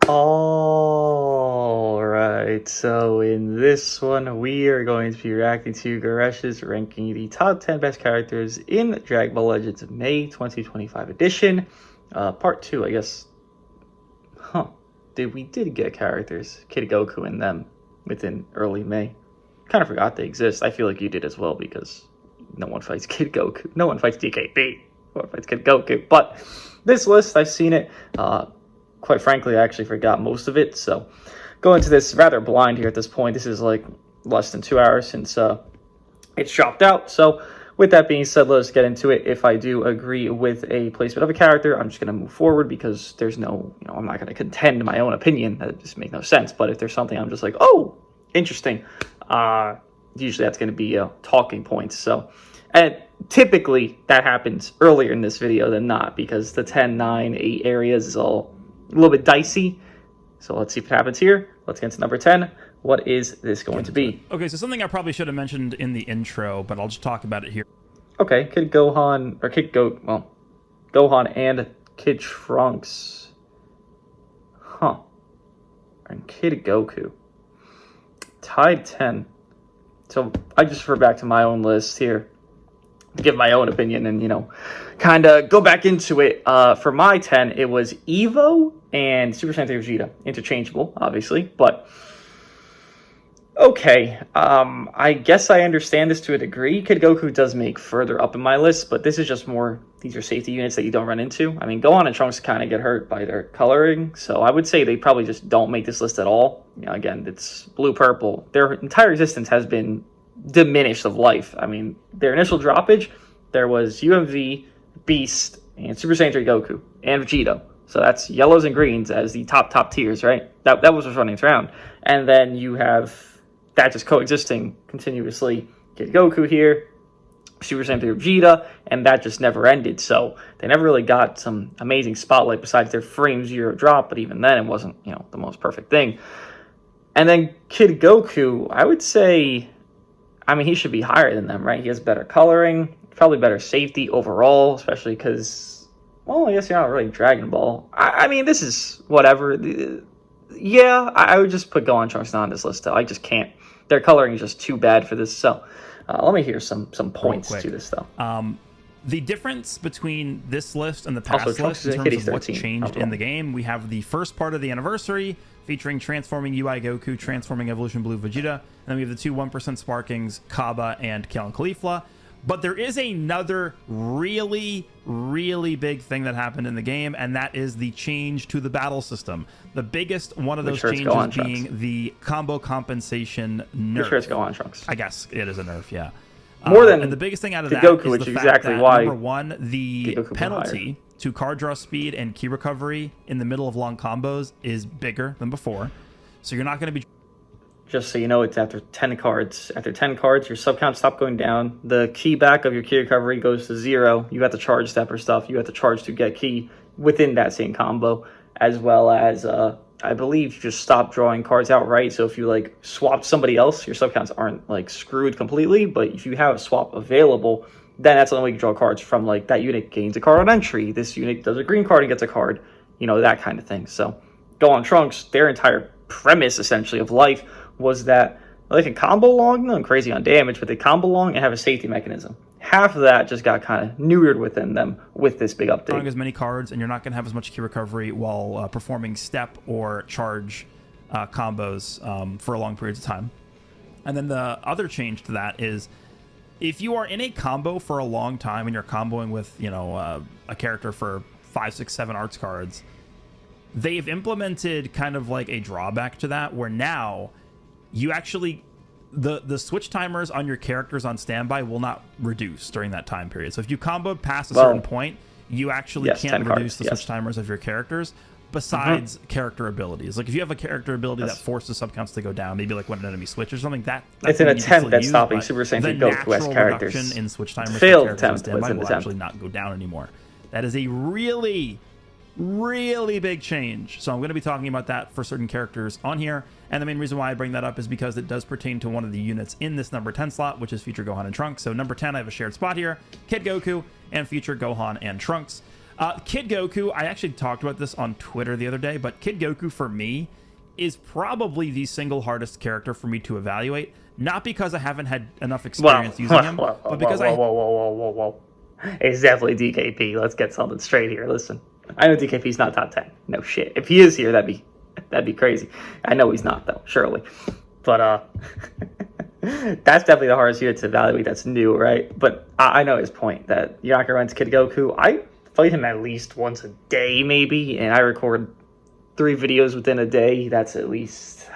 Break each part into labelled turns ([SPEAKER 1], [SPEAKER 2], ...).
[SPEAKER 1] All right, so in this one, we are going to be reacting to Goresh's ranking the top 10 best characters in Dragon Ball Legends May 2025 edition. Part 2, I guess. We did get characters, Kid Goku and them, within early May. Kind of forgot they exist. I feel like you did as well, because no one fights Kid Goku. No one fights DKB. No one fights Kid Goku. But this list, I've seen it. Quite frankly, I actually forgot most of it, so going into this rather blind here at this point. This is like less than 2 hours since it's dropped out. So with that being said, let's get into it. If I do agree with a placement of a character, I'm just going to move forward, because there's no, I'm not going to contend my own opinion. That just makes no sense. But if there's something I'm just like, oh, interesting, usually that's going to be talking points. So, and typically that happens earlier in this video than not, because the 10, 9, 8 areas is all a little bit dicey. So let's see what happens here. Let's get into number 10. What is this going to be?
[SPEAKER 2] Okay, so something I probably should have mentioned in the intro, but I'll just talk about it here.
[SPEAKER 1] Okay, Gohan and Kid Trunks. And Kid Goku. Tied 10. So I just refer back to my own list here to give my own opinion and, kind of go back into it. For my 10, it was Evo and Super Saiyan 3 Vegeta. Interchangeable, obviously, but okay. I guess I understand this to a degree. Kid Goku does make further up in my list, but this is just more, these are safety units that you don't run into. I mean, Gohan and Trunks kind of get hurt by their coloring, so I would say they probably just don't make this list at all. Again, it's blue-purple. Their entire existence has been diminished of life. I mean, their initial droppage, there was UMV, Beast, and Super Saiyan 3 Goku, and Vegeta. So that's yellows and greens as the top tiers, right? That was what's running around. And then you have that just coexisting continuously. Kid Goku here, Super Saiyan 3 Vegeta, and that just never ended. So they never really got some amazing spotlight besides their frame 0 drop, but even then it wasn't, the most perfect thing. And then Kid Goku, I would say, I mean, he should be higher than them, right? He has better coloring, probably better safety overall, especially because, well, I guess you're not really Dragon Ball. I mean, this is whatever. Yeah, I would just put Gohan Trunks on this list, though. I just can't. Their coloring is just too bad for this. So let me hear some points to this, though.
[SPEAKER 2] The difference between this list and the past list in terms of what's changed in the game, we have the first part of the anniversary featuring transforming UI Goku, transforming Evolution Blue Vegeta, and then we have the two 1% Sparkings, Kaba and Kale and Caulifla. But there is another really big thing that happened in the game, and that is the change to the battle system. The biggest one of those changes being the combo compensation nerf.
[SPEAKER 1] Make sure it's Gohan Trunks.
[SPEAKER 2] I guess it is a nerf, yeah.
[SPEAKER 1] More than
[SPEAKER 2] and the biggest thing out of that
[SPEAKER 1] Goku,
[SPEAKER 2] is
[SPEAKER 1] which
[SPEAKER 2] the
[SPEAKER 1] is
[SPEAKER 2] fact
[SPEAKER 1] exactly
[SPEAKER 2] that,
[SPEAKER 1] why
[SPEAKER 2] number one, the penalty to card draw speed and key recovery in the middle of long combos is bigger than before. So you're not going to be...
[SPEAKER 1] Just so you know, it's after 10 cards. After 10 cards, your sub count stops going down. The key back of your key recovery goes to 0. You have to charge stepper stuff. You have to charge to get key within that same combo, as well as, I believe, you just stop drawing cards outright. So if you, swapped somebody else, your sub counts aren't, screwed completely. But if you have a swap available, then that's the only way you can draw cards from, that unit gains a card on entry. This unit does a green card and gets a card. That kind of thing. So Gohan Trunks, their entire premise, essentially, of life was that they can combo long, nothing crazy on damage, but they combo long and have a safety mechanism. Half of that just got kind of neutered within them with this big update.
[SPEAKER 2] Drawing as many cards, and you're not going to have as much key recovery while performing step or charge combos for long periods of time. And then the other change to that is, if you are in a combo for a long time and you're comboing with, a character for 5, 6, 7 arts cards, they've implemented kind of like a drawback to that, where now you actually, the switch timers on your characters on standby will not reduce during that time period. So if you comboed past a certain point, you actually can't reduce the switch timers of your characters, besides character abilities. Like if you have a character ability that forces subcounts to go down, maybe like when an enemy switches or something, that's
[SPEAKER 1] it's an attempt at stopping Super Saiyan 3 Goku as characters.
[SPEAKER 2] Reduction in switch timers
[SPEAKER 1] failed attempt
[SPEAKER 2] will actually not go down anymore. That is a really big change. So I'm going to be talking about that for certain characters on here. And the main reason why I bring that up is because it does pertain to one of the units in this number 10 slot, which is Future Gohan and Trunks. So number 10, I have a shared spot here, Kid Goku and Future Gohan and Trunks. Kid Goku, I actually talked about this on Twitter the other day, but Kid Goku for me is probably the single hardest character for me to evaluate. Not because I haven't had enough experience using him, but because
[SPEAKER 1] whoa. It's definitely DKP. Let's get something straight here. Listen, I know DKP's not top 10. No shit. If he is here, that'd be crazy. I know he's not though, surely. But that's definitely the hardest unit to evaluate. That's new, right? But I know his point that you're not gonna run to Kid Goku. I fight him at least once a day, maybe, and I record 3 videos within a day. That's at least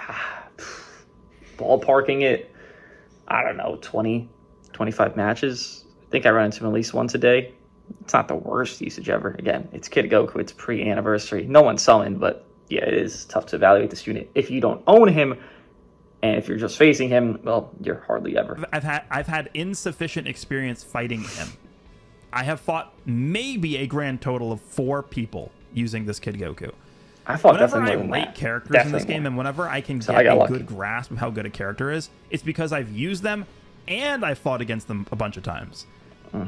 [SPEAKER 1] ballparking it. I don't know, 20, 25 matches. I think I run into him at least once a day. It's not the worst usage ever. Again, it's Kid Goku. It's pre-anniversary. No one's summoned, but yeah, it is tough to evaluate this unit if you don't own him. And if you're just facing him, well, you're hardly ever.
[SPEAKER 2] I've had insufficient experience fighting him. I have fought maybe a grand total of 4 people using this Kid Goku.
[SPEAKER 1] I fought
[SPEAKER 2] whenever
[SPEAKER 1] definitely
[SPEAKER 2] I
[SPEAKER 1] more than
[SPEAKER 2] rate
[SPEAKER 1] that.
[SPEAKER 2] characters
[SPEAKER 1] Definitely
[SPEAKER 2] in this game,
[SPEAKER 1] more.
[SPEAKER 2] and whenever I can
[SPEAKER 1] So
[SPEAKER 2] get
[SPEAKER 1] I got
[SPEAKER 2] a
[SPEAKER 1] lucky.
[SPEAKER 2] good grasp of how good a character is, it's because I've used them and I fought against them a bunch of times.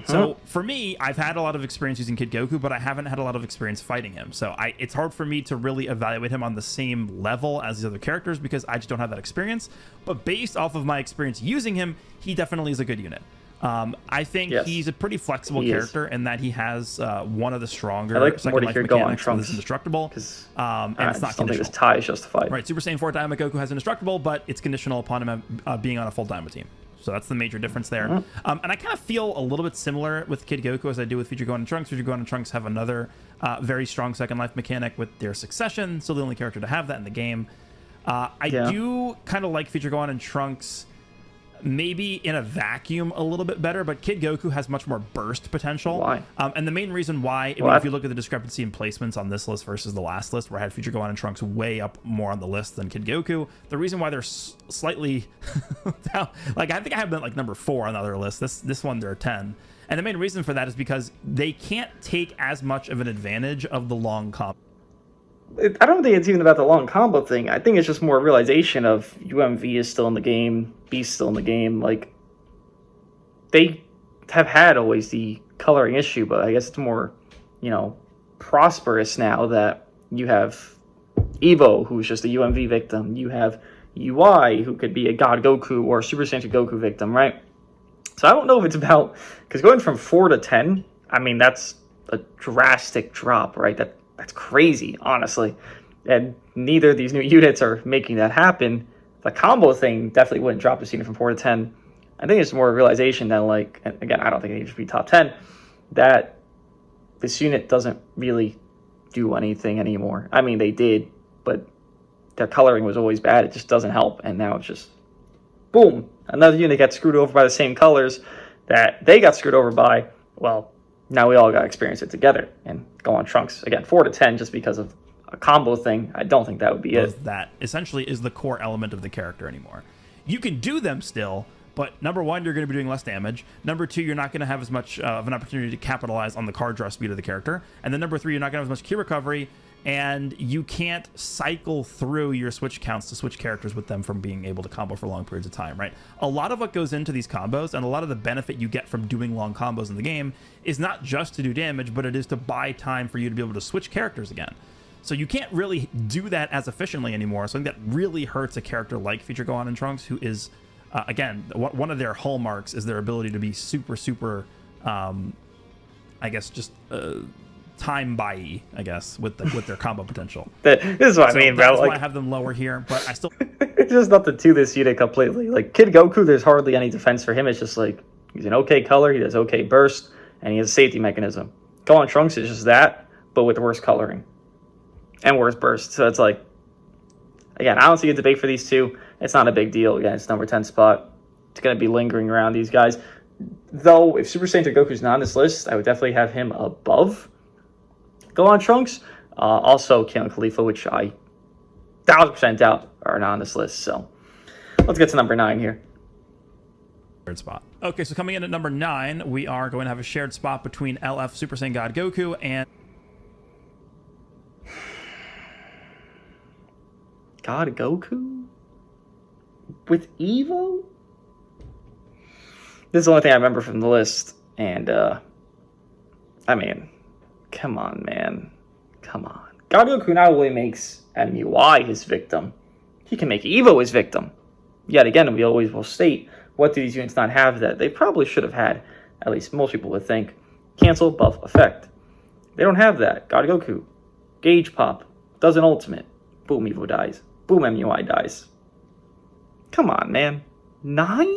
[SPEAKER 2] So for me, I've had a lot of experience using Kid Goku, but I haven't had a lot of experience fighting him. So it's hard for me to really evaluate him on the same level as these other characters because I just don't have that experience. But based off of my experience using him, he definitely is a good unit. I think he's a pretty flexible character in that he has one of the stronger second life mechanics that is indestructible. And it's not conditional.
[SPEAKER 1] This tie is justified.
[SPEAKER 2] Right, Super Saiyan 4 Dynamo Goku has indestructible, but it's conditional upon him being on a full Dynamo team. So that's the major difference there. And I kind of feel a little bit similar with Kid Goku as I do with Future Gohan and Trunks. Future Gohan and Trunks have another very strong second life mechanic with their succession. Still the only character to have that in the game. I do kind of like Future Gohan and Trunks maybe in a vacuum a little bit better, but Kid Goku has much more burst potential.
[SPEAKER 1] Why?
[SPEAKER 2] And the main reason why, if you look at the discrepancy in placements on this list versus the last list, where I had Future Gohan and Trunks way up more on the list than Kid Goku, the reason why they're slightly down, like I think I have them like number 4 on the other list. This one they're 10. And the main reason for that is because they can't take as much of an advantage of the long comp.
[SPEAKER 1] I don't think it's even about the long combo thing. I think it's just more a realization of UMV is still in the game, Beast's still in the game. Like, they have had always the coloring issue, but I guess it's more, prosperous now that you have Evo, who's just a UMV victim. You have UI, who could be a God Goku or Super Saiyan Goku victim, right? So I don't know if it's about, because going from 4 to 10, I mean, that's a drastic drop, right? That's crazy, honestly. And neither of these new units are making that happen. The combo thing definitely wouldn't drop this unit from 4 to 10. I think it's more a realization that, like, and again, I don't think it needs to be top 10, that this unit doesn't really do anything anymore. I mean, they did, but their coloring was always bad. It just doesn't help. And now it's just, boom, another unit got screwed over by the same colors that they got screwed over by. Well, now we all got to experience it together and go on Trunks. Again, 4 to 10 just because of a combo thing. I don't think that would be it.
[SPEAKER 2] That essentially is the core element of the character anymore. You can do them still, but number 1, you're going to be doing less damage. Number 2, you're not going to have as much of an opportunity to capitalize on the card draw speed of the character. And then number 3, you're not going to have as much key recovery, and you can't cycle through your switch counts to switch characters with them from being able to combo for long periods of time, right? A lot of what goes into these combos and a lot of the benefit you get from doing long combos in the game is not just to do damage, but it is to buy time for you to be able to switch characters again. So you can't really do that as efficiently anymore. So I think that really hurts a character like Future Gohan and Trunks, who is, again, one of their hallmarks is their ability to be super, I guess, just time buy-y, I guess, with their combo potential.
[SPEAKER 1] This is what I mean, bro.
[SPEAKER 2] That's
[SPEAKER 1] like,
[SPEAKER 2] why I have them lower here, but I still...
[SPEAKER 1] It's just nothing to this unit completely. Like, Kid Goku, there's hardly any defense for him. It's just like, he's an okay color, he does okay burst, and he has a safety mechanism. Gohan Trunks is just that, but with worse coloring. And worse burst. So it's like, again, I don't see a debate for these two. It's not a big deal. Again, it's number 10 spot. It's going to be lingering around these guys. Though, if Super Saiyan Goku's not on this list, I would definitely have him above Gohan Trunks. Also, Kid Khalifa, which I 1000% doubt are not on this list. So, let's get to number 9 here.
[SPEAKER 2] Third spot. Okay, so coming in at number 9, we are going to have a shared spot between LF Super Saiyan God Goku and
[SPEAKER 1] God Goku? With Evo? This is the only thing I remember from the list. And, I mean, come on, man. Come on. God Goku not only makes MUI his victim, he can make Evo his victim. Yet again, we always will state, what do these units not have that they probably should have had? At least most people would think. Cancel buff effect. They don't have that. God Goku. Gauge pop. Does an ultimate. Boom, Evo dies. Boom, MUI dies. Come on, man. 9?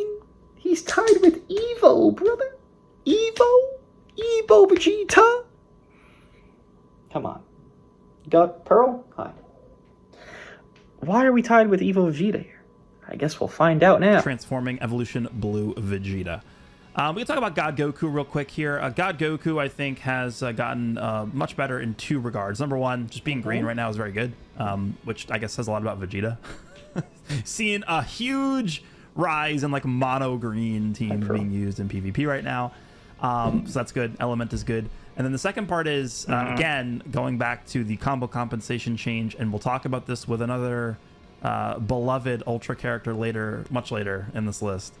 [SPEAKER 1] He's tied with Evo, brother. Evo Vegeta. Come on. Got Pearl? Hi. Why are we tied with Evo Vegeta here? I guess we'll find out now.
[SPEAKER 2] Transforming Evolution Blue Vegeta. We can talk about God Goku real quick here. God Goku, I think, has gotten much better in 2 regards. Number 1, just being green right now is very good, which I guess says a lot about Vegeta. Seeing a huge rise in like mono green teams being used in PvP right now. So that's good. Element is good. And then the second part is, again, going back to the combo compensation change, and we'll talk about this with another beloved Ultra character later, much later in this list,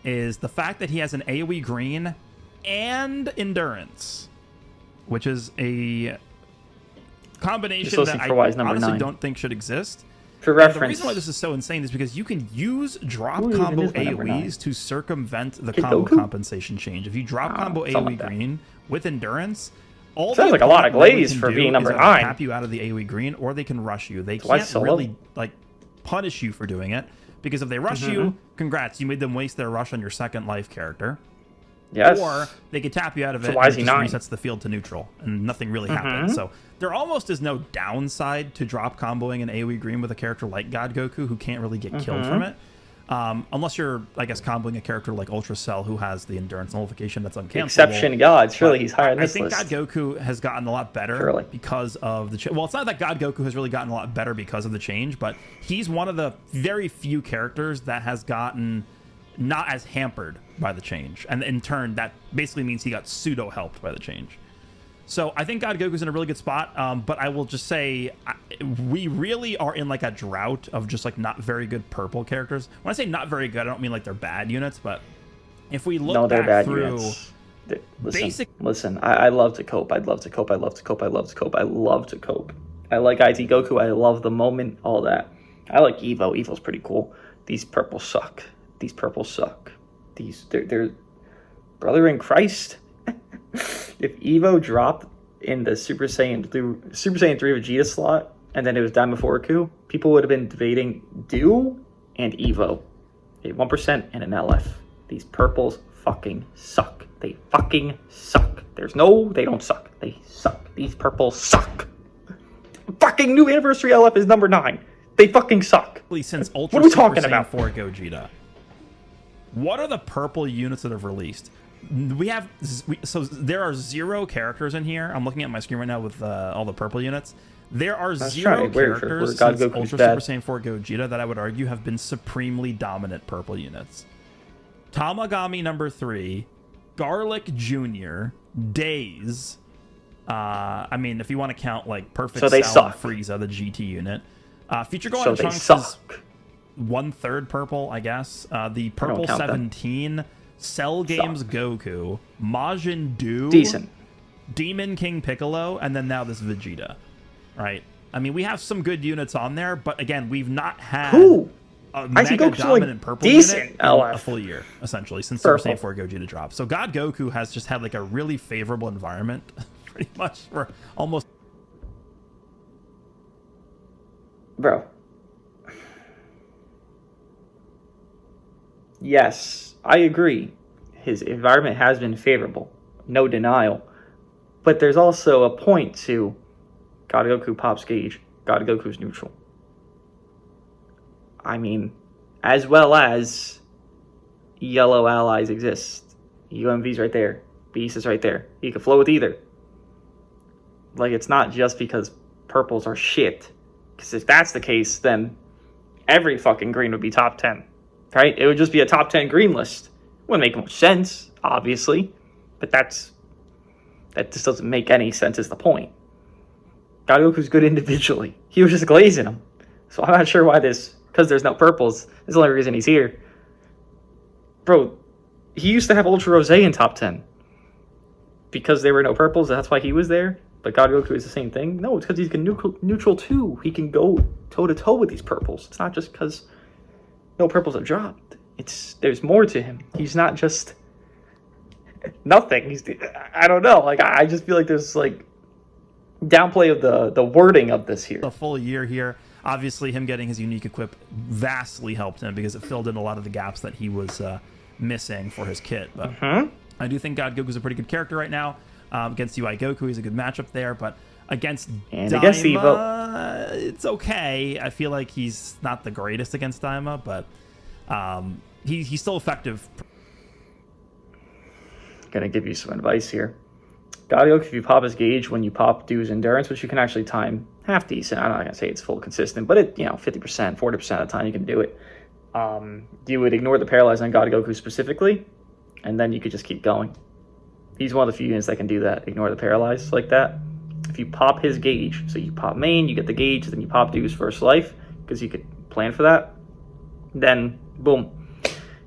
[SPEAKER 2] is the fact that he has an AoE green and endurance, which is a combination that I honestly don't think should exist.
[SPEAKER 1] For reference,
[SPEAKER 2] the reason why this is so insane is because you can use drop combo AoEs to circumvent the combo compensation change. If you drop combo AoE green with endurance, all
[SPEAKER 1] sounds like a lot of glaze for being number 9.
[SPEAKER 2] Tap you out of the AoE green, or they can rush you. They can't really like punish you for doing it, because if they rush you, congrats, you made them waste their rush on your second life character.
[SPEAKER 1] Yes.
[SPEAKER 2] Or they could tap you out of it,
[SPEAKER 1] why
[SPEAKER 2] and
[SPEAKER 1] is
[SPEAKER 2] it
[SPEAKER 1] he
[SPEAKER 2] just
[SPEAKER 1] 9?
[SPEAKER 2] resets the field to neutral, and nothing really happens. So there almost is no downside to drop comboing an AoE green with a character like God Goku, who can't really get killed from it. Unless you're, I guess, comboing a character like Ultra Cell, who has the endurance nullification that's uncancelable.
[SPEAKER 1] Exception God. Surely he's higher on this list.
[SPEAKER 2] I think God Goku has gotten a lot better because of the change. Well, it's not that God Goku has really gotten a lot better because of the change, but he's one of the very few characters that has gotten not as hampered by the change. And in turn, that basically means he got pseudo-helped by the change. So I think God Goku's in a really good spot, but I will just say we really are in like a drought of just like not very good purple characters. When I say not very good, I don't mean like they're bad units, but if we look back through
[SPEAKER 1] Listen, I love to cope. I'd love to cope. I love to cope. I love to cope. I love to cope. I like IT Goku. I love the moment, all that. I like Evo. Evo's pretty cool. These purples suck. These purples suck. They're brother in Christ. If Evo dropped in the Super Saiyan 3 Vegeta slot, and then it was Daimaforaku, people would have been debating Do and Evo. They had 1% and an LF. These purples fucking suck. They fucking suck. They don't suck. They suck. These purples suck. Fucking new anniversary LF is number 9. They fucking suck.
[SPEAKER 2] Since Ultra
[SPEAKER 1] what are we
[SPEAKER 2] Super
[SPEAKER 1] talking
[SPEAKER 2] Saiyan
[SPEAKER 1] about?
[SPEAKER 2] 4 Gogeta, what are the purple units that have released? So there are 0 characters in here. I'm looking at my screen right now with all the purple units. There are 0 characters since Ultra Super Saiyan 4 Gogeta that I would argue have been supremely dominant purple units. Tamagami number 3, Garlic Jr., Days. I mean, if you want to count like Perfect Cell and Frieza, the GT unit. Future Golden Trunks is 1/3 purple, I guess. The purple 17. Cell Games Goku, Majin Doo,
[SPEAKER 1] decent,
[SPEAKER 2] Demon King Piccolo, and then now this Vegeta, right? I mean, we have some good units on there, but again, we've not had a mega dominant purple unit in a full year, essentially, since Super Saiyan 4 Gogeta dropped. So God Goku has just had like a really favorable environment, pretty much, for almost...
[SPEAKER 1] Bro. Yes, I agree. His environment has been favorable. No denial. But there's also a point to God Goku pops gauge. God Goku's neutral. I mean, as well as yellow allies exist. UMV's right there. Beast is right there. He can flow with either. Like, it's not just because purples are shit. Because if that's the case, then every fucking green would be top 10. Right? It would just be a top 10 green list. Wouldn't make much sense, obviously. But that just doesn't make any sense is the point. God Goku's good individually. He was just glazing him. So I'm not sure why because there's no purples. This is the only reason he's here. Bro, he used to have Ultra Rosé in top 10. Because there were no purples, that's why he was there. But God Goku is the same thing? No, it's because he's neutral too. He can go toe-to-toe with these purples. It's not just because no purples are dropped. There's more to him. He's not just nothing. I don't know. Like, I just feel like there's, like, downplay of the wording of this here.
[SPEAKER 2] A full year here. Obviously, him getting his unique equip vastly helped him because it filled in a lot of the gaps that he was missing for his kit. But I do think God Goku's a pretty good character right now. Against UI Goku, he's a good matchup there. But against Daima, it's okay. I feel like he's not the greatest against Daima, but he's still effective.
[SPEAKER 1] Gonna give you some advice here. God Goku, if you pop his gauge when you pop Doo's endurance, which you can actually time half decent. I'm not gonna say it's full consistent, but it 50%, 40% of the time you can do it. You would ignore the paralyze on God Goku specifically, and then you could just keep going. He's one of the few units that can do that. Ignore the paralyze like that. If you pop his gauge, so you pop main, you get the gauge, then you pop Doo's first life, because you could plan for that, then boom,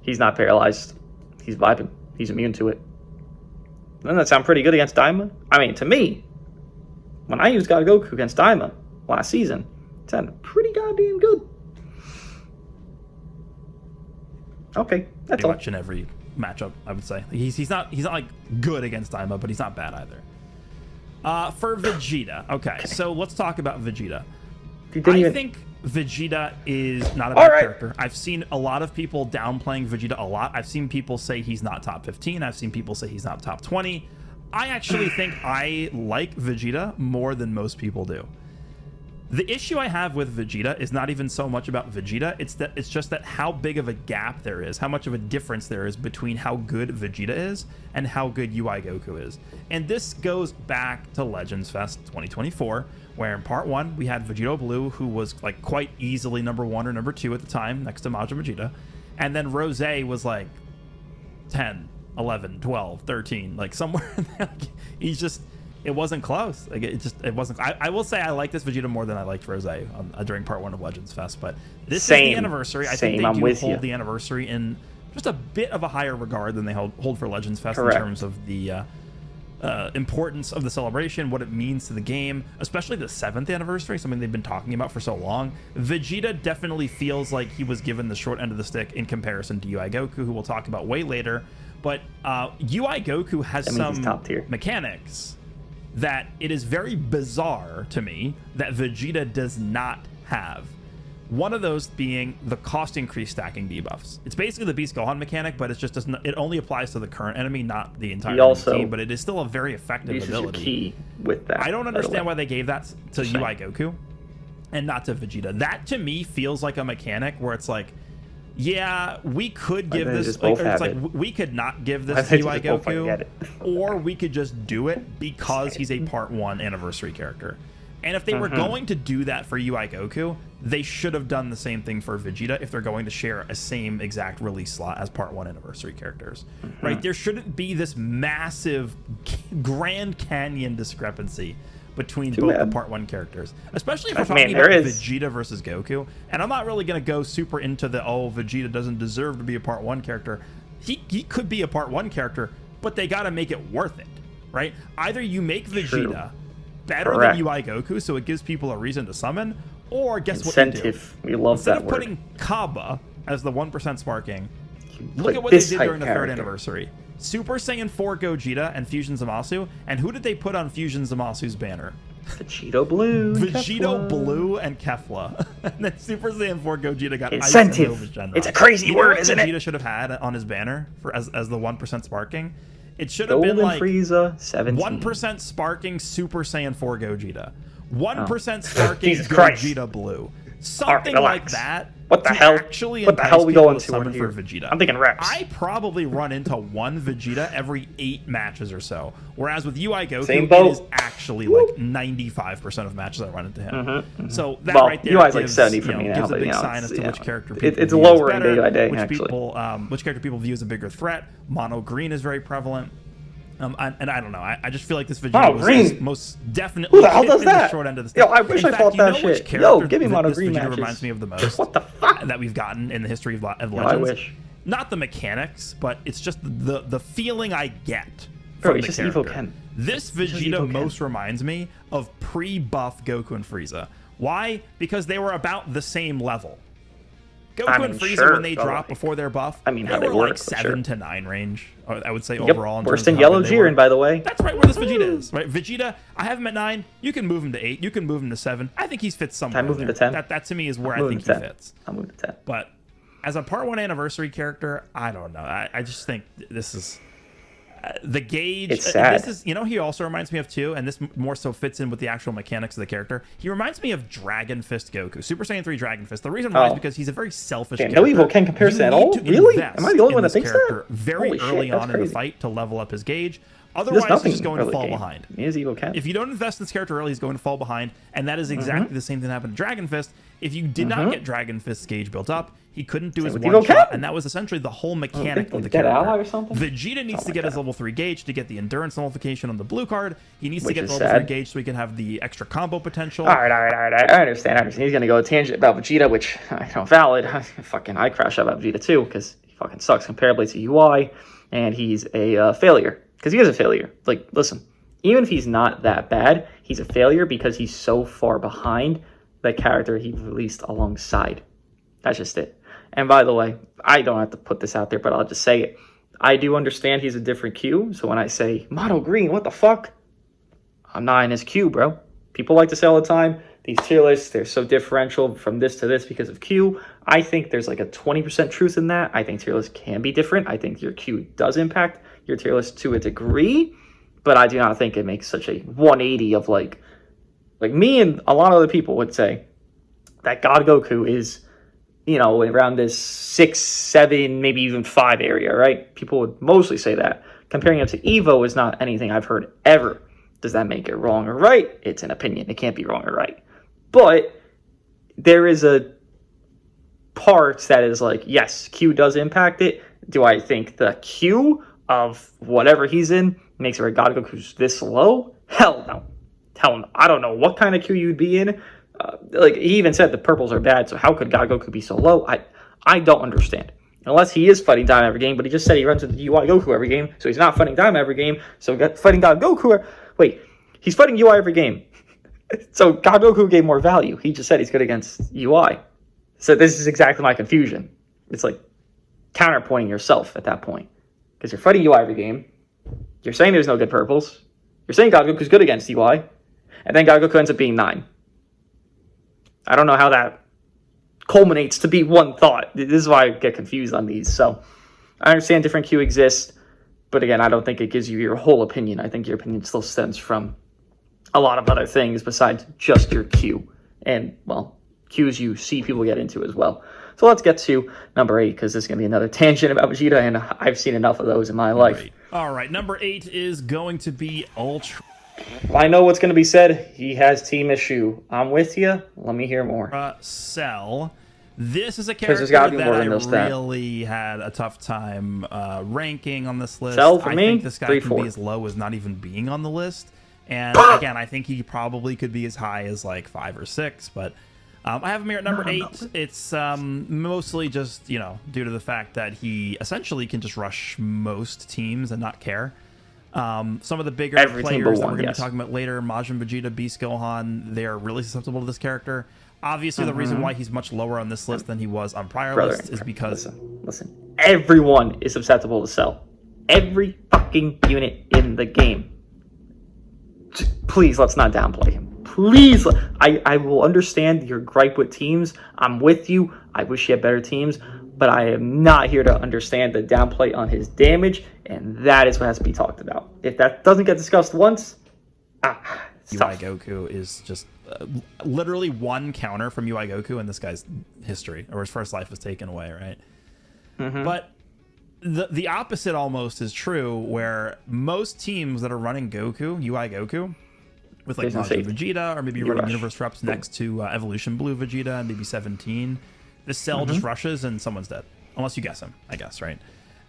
[SPEAKER 1] he's not paralyzed. He's vibing. He's immune to it. Doesn't that sound pretty good against Daima? I mean, to me, when I used God Goku against Daima last season, it sounded pretty goddamn good. Okay, that's all.
[SPEAKER 2] Pretty much in every matchup, I would say. He's not like good against Daima, but he's not bad either. For Vegeta, okay, so let's talk about Vegeta. I think Vegeta is not a bad character. I've seen a lot of people downplaying Vegeta a lot. I've seen people say he's not top 15. I've seen people say he's not top 20. I actually think I like Vegeta more than most people do. The issue I have with Vegeta is not even so much about Vegeta. It's just that how big of a gap there is, how much of a difference there is between how good Vegeta is and how good UI Goku is. And this goes back to Legends Fest 2024, where in part 1 we had Vegeta Blue, who was like quite easily number 1 or number 2 at the time, next to Majin Vegeta, and then Rose was like 10, 11, 12, 13, like somewhere. He's just. It wasn't close. Like it wasn't. I will say I like this Vegeta more than I liked Rose during part 1 of Legends Fest. But this is the anniversary. I think they do hold the anniversary in just a bit of a higher regard than they hold for Legends Fest in terms of the importance of the celebration, what it means to the game, especially the 7th anniversary, something they've been talking about for so long. Vegeta definitely feels like he was given the short end of the stick in comparison to UI Goku, who we'll talk about way later. But UI Goku has some mechanics that it is very bizarre to me that Vegeta does not have. One of those being the cost increase stacking debuffs. It's basically the Beast Gohan mechanic, but it only applies to the current enemy, not the entire team, but it is still a very effective ability.
[SPEAKER 1] Key with that.
[SPEAKER 2] I don't understand why they gave that to UI Goku and not to Vegeta. That to me feels like a mechanic where it's like, yeah, we could give this, like, it's like we could not give this to UI Goku, or we could just do it because he's a part 1 anniversary character. And if they were going to do that for UI Goku, they should have done the same thing for Vegeta if they're going to share a same exact release slot as part 1 anniversary characters, right? There shouldn't be this massive Grand Canyon discrepancy between both the part 1 characters, especially if we're talking about Vegeta versus Goku. And I'm not really going to go super into the, Vegeta doesn't deserve to be a part 1 character. He could be a part 1 character, but they got to make it worth it, right? Either you make Vegeta better than UI Goku, so it gives people a reason to summon, or guess what you do?
[SPEAKER 1] We love
[SPEAKER 2] Instead
[SPEAKER 1] that
[SPEAKER 2] of putting Kaba as the 1% sparking, look at what they did during the 3rd anniversary. Super Saiyan 4 Gogeta and Fusion Zamasu, and who did they put on Fusion Zamasu's banner?
[SPEAKER 1] Vegeta Blue.
[SPEAKER 2] Vegeta Blue and Kefla. And then Super Saiyan 4 Gogeta got
[SPEAKER 1] incentive.
[SPEAKER 2] Ice and Nova
[SPEAKER 1] It's a crazy word, isn't it?
[SPEAKER 2] Vegeta should have had on his banner as the 1% sparking. It should have been like
[SPEAKER 1] Frieza 17.
[SPEAKER 2] 1% sparking Super Saiyan 4 Gogeta. 1% sparking Gogeta Blue. Something like that.
[SPEAKER 1] What the hell? What the hell are we going to
[SPEAKER 2] summon for Vegeta?
[SPEAKER 1] I'm thinking Rex.
[SPEAKER 2] I probably run into one Vegeta every 8 matches or so. Whereas with UI Goku, it is actually like 95% of matches I run into him. So that right there
[SPEAKER 1] UI's
[SPEAKER 2] gives,
[SPEAKER 1] like 70 for me now,
[SPEAKER 2] gives a big sign as to which character people
[SPEAKER 1] it's
[SPEAKER 2] view
[SPEAKER 1] lower
[SPEAKER 2] as better,
[SPEAKER 1] in day by day,
[SPEAKER 2] which character people view as a bigger threat. Mono Green is very prevalent. And I don't know. I just feel like this Vegeta was most definitely
[SPEAKER 1] who the hell does that?
[SPEAKER 2] The short end of the stick.
[SPEAKER 1] Yo, I wish I fought that shit. Yo, give me Mono Green matches.
[SPEAKER 2] Reminds me of the most.
[SPEAKER 1] What the fuck?
[SPEAKER 2] That we've gotten in the history of Legends.
[SPEAKER 1] I wish.
[SPEAKER 2] Not the mechanics, but it's just the feeling I get
[SPEAKER 1] Bro,
[SPEAKER 2] from
[SPEAKER 1] it's
[SPEAKER 2] the
[SPEAKER 1] just Evo
[SPEAKER 2] character.
[SPEAKER 1] Ken.
[SPEAKER 2] This
[SPEAKER 1] It's just
[SPEAKER 2] Vegeta
[SPEAKER 1] Evo Ken.
[SPEAKER 2] most reminds me of pre-buff Goku and Frieza. Why? Because they were about the same level. Goku and Frieza, when they dropped before their buff,
[SPEAKER 1] I mean, how
[SPEAKER 2] they
[SPEAKER 1] they
[SPEAKER 2] were
[SPEAKER 1] work,
[SPEAKER 2] like
[SPEAKER 1] but
[SPEAKER 2] 7 to 9 range, I would say,
[SPEAKER 1] Yep,
[SPEAKER 2] overall. In
[SPEAKER 1] worse
[SPEAKER 2] terms
[SPEAKER 1] than
[SPEAKER 2] of how
[SPEAKER 1] Yellow
[SPEAKER 2] good they were.
[SPEAKER 1] Jiren, by the way.
[SPEAKER 2] That's right where this Vegeta is, right? Vegeta, I have him at 9. You can move him to 8. You can move him to 7. I think he fits somewhere.
[SPEAKER 1] I move him
[SPEAKER 2] there.
[SPEAKER 1] to 10.
[SPEAKER 2] That to me is where
[SPEAKER 1] I'll
[SPEAKER 2] I
[SPEAKER 1] move
[SPEAKER 2] think
[SPEAKER 1] him
[SPEAKER 2] he
[SPEAKER 1] to 10.
[SPEAKER 2] fits.
[SPEAKER 1] I'll move to 10.
[SPEAKER 2] But as a Part 1 anniversary character, I don't know. I just think this is the gauge.
[SPEAKER 1] It's sad.
[SPEAKER 2] This is, he also reminds me of too, and this more so fits in with the actual mechanics of the character. He reminds me of Dragon Fist Goku, Super Saiyan 3 Dragon Fist. The reason why is because he's a very selfish character.
[SPEAKER 1] No Evo Ken comparison at all? Really? Am I the only one that thinks that?
[SPEAKER 2] Very
[SPEAKER 1] Holy
[SPEAKER 2] early
[SPEAKER 1] shit, that's
[SPEAKER 2] on in the
[SPEAKER 1] crazy.
[SPEAKER 2] fight to level up his gauge.
[SPEAKER 1] He does
[SPEAKER 2] Otherwise,
[SPEAKER 1] nothing
[SPEAKER 2] he's just going to
[SPEAKER 1] early
[SPEAKER 2] fall
[SPEAKER 1] game.
[SPEAKER 2] behind.
[SPEAKER 1] He is Evo Ken.
[SPEAKER 2] If you don't invest in this character early, he's going to fall behind, and that is exactly the same thing that happened to Dragon Fist. If you did not get Dragon Fist's gauge built up, he couldn't do his
[SPEAKER 1] with
[SPEAKER 2] one
[SPEAKER 1] Evo
[SPEAKER 2] shot,
[SPEAKER 1] Ken?
[SPEAKER 2] and that was essentially the whole mechanic of the
[SPEAKER 1] Dead
[SPEAKER 2] character.
[SPEAKER 1] Ally or something?
[SPEAKER 2] Vegeta needs to get his level 3 gauge to get the endurance nullification on the blue card. He needs to
[SPEAKER 1] Which
[SPEAKER 2] get the
[SPEAKER 1] is
[SPEAKER 2] level 3
[SPEAKER 1] sad.
[SPEAKER 2] gauge so he can have the extra combo potential.
[SPEAKER 1] All right. I understand. He's gonna go a tangent about Vegeta, which I know valid. I crash out about Vegeta too because he fucking sucks comparably to UI, and he's a failure because he is a failure. Like, listen, even if he's not that bad, he's a failure because he's so far behind the character he released alongside. That's just it. And by the way, I don't have to put this out there, but I'll just say it. I do understand he's a different Q, so when I say Mono Green, what the fuck? I'm not in his Q, bro. People like to say all the time, these tier lists, they're so differential from this to this because of Q. I think there's like a 20% truth in that. I think tier lists can be different. I think your Q does impact your tier list to a degree, but I do not think it makes such a 180 of like me and a lot of other people would say that God Goku is, around this 6, 7, maybe even 5 area, right? People would mostly say that. Comparing it to Evo is not anything I've heard ever. Does that make it wrong or right? It's an opinion. It can't be wrong or right. But there is a part that is like, yes, Q does impact it. Do I think the Q of whatever he's in makes it where God Goku's this low? Hell no. Hell no. I don't know what kind of Q you'd be in. He even said the purples are bad, so how could God Goku be so low? I don't understand. Unless he is fighting Daima every game, but he just said he runs into UI Goku every game, so he's not fighting Daima every game. So fighting God Goku, wait, he's fighting UI every game. So God Goku gave more value. He just said he's good against UI. So this is exactly my confusion. It's like counterpointing yourself at that point. Because you're fighting UI every game. You're saying there's no good purples. You're saying God Goku's good against UI. And then God Goku ends up being 9. I don't know how that culminates to be one thought. This is why I get confused on these. So I understand different Q exists, but again, I don't think it gives you your whole opinion. I think your opinion still stems from a lot of other things besides just your Q. And, well, Qs you see people get into as well. So let's get to number 8, because this is going to be another tangent about Vegeta, and I've seen enough of those in my life.
[SPEAKER 2] All right, number 8 is going to be Ultra.
[SPEAKER 1] I know what's going to be said. He has team issue. I'm with you. Let me hear more.
[SPEAKER 2] Cell. This is a character
[SPEAKER 1] gotta be
[SPEAKER 2] that
[SPEAKER 1] more
[SPEAKER 2] I
[SPEAKER 1] than just that.
[SPEAKER 2] really had a tough time ranking on this list.
[SPEAKER 1] Cell for
[SPEAKER 2] I
[SPEAKER 1] me,
[SPEAKER 2] think this guy
[SPEAKER 1] 3,
[SPEAKER 2] can
[SPEAKER 1] 4.
[SPEAKER 2] be as low as not even being on the list. And again, I think he probably could be as high as like 5 or 6, but I have him here at number 8. It's mostly just, due to the fact that he essentially can just rush most teams and not care. Some of the bigger players that we're going to be talking about later, Majin, Vegeta, Beast, Gohan, they are really susceptible to this character. Obviously, the reason why he's much lower on this list than he was on prior lists is because...
[SPEAKER 1] Listen. Everyone is susceptible to Cell. Every fucking unit in the game. Please, let's not downplay him. Please. I will understand your gripe with teams. I'm with you. I wish he had better teams. But I am not here to understand the downplay on his damage, and that is what has to be talked about. If that doesn't get discussed once,
[SPEAKER 2] UI Goku is just literally one counter from UI Goku in this guy's history, or his first life was taken away, right? But the opposite almost is true, where most teams that are running Goku, UI Goku, with like Majin Vegeta, or maybe running Universe Reps next to Evolution Blue Vegeta and maybe 17, this Cell just rushes and someone's dead. Unless you guess him, I guess, right?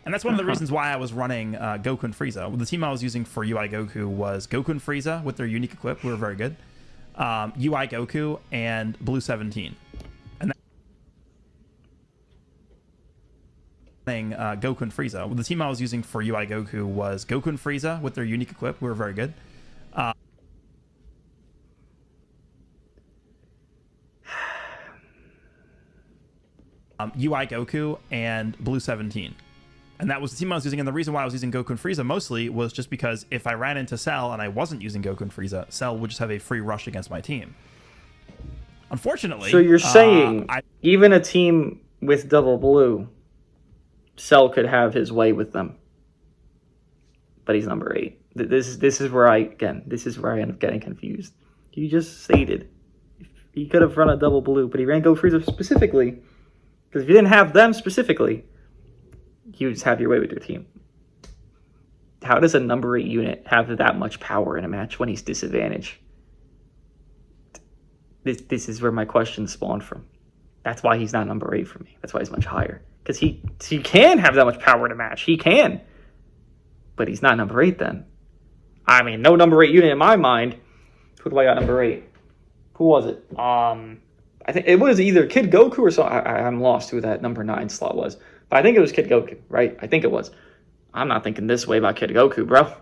[SPEAKER 2] And that's one of the reasons why I was running Goku and Frieza. The team I was using for UI Goku was Goku and Frieza with their unique equip, who were very good. UI Goku and Blue 17. And Goku and Frieza. The team I was using for UI Goku was Goku and Frieza with their unique equip, who were very good. UI Goku and Blue 17. And that was the team I was using. And the reason why I was using Goku and Frieza mostly was just because if I ran into Cell and I wasn't using Goku and Frieza, Cell would just have a free rush against my team. Unfortunately...
[SPEAKER 1] So you're saying even a team with double blue, Cell could have his way with them. But he's number 8. This is where I end up getting confused. You just stated he could have run a double blue, but he ran Goku Frieza specifically. Because if you didn't have them specifically, you just have your way with your team. How does a number 8 unit have that much power in a match when he's disadvantaged? This is where my question spawned from. That's why he's not number 8 for me. That's why he's much higher. Because he can have that much power in a match. He can. But he's not number 8 then. I mean, no number 8 unit in my mind. Who do I got number 8? Who was it? I think it was either Kid Goku or something. I'm lost who that number 9 slot was. But I think it was Kid Goku, right? I think it was. I'm not thinking this way about Kid Goku, bro.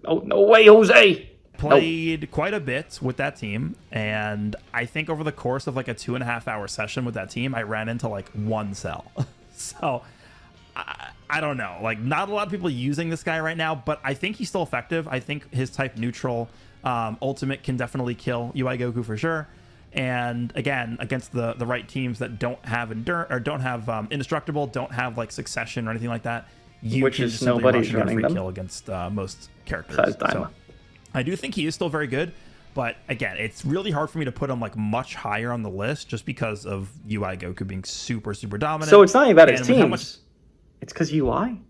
[SPEAKER 1] No way, Jose.
[SPEAKER 2] Played quite a bit with that team, and I think over the course of like a 2.5 hour session with that team, I ran into like one Cell. So I don't know. Like, not a lot of people using this guy right now, but I think he's still effective. I think his type neutral ultimate can definitely kill UI Goku for sure. And again, against the right teams that don't have indestructible, don't have like succession or anything like that, you
[SPEAKER 1] which
[SPEAKER 2] can
[SPEAKER 1] is
[SPEAKER 2] just simply
[SPEAKER 1] nobody's
[SPEAKER 2] rush and get a
[SPEAKER 1] running
[SPEAKER 2] free
[SPEAKER 1] them
[SPEAKER 2] kill against most characters.
[SPEAKER 1] Besides Daima.
[SPEAKER 2] So I do think he is still very good, but again, it's really hard for me to put him like much higher on the list just because of UI Goku being super, super dominant.
[SPEAKER 1] So it's not even about his teams. It's because UI.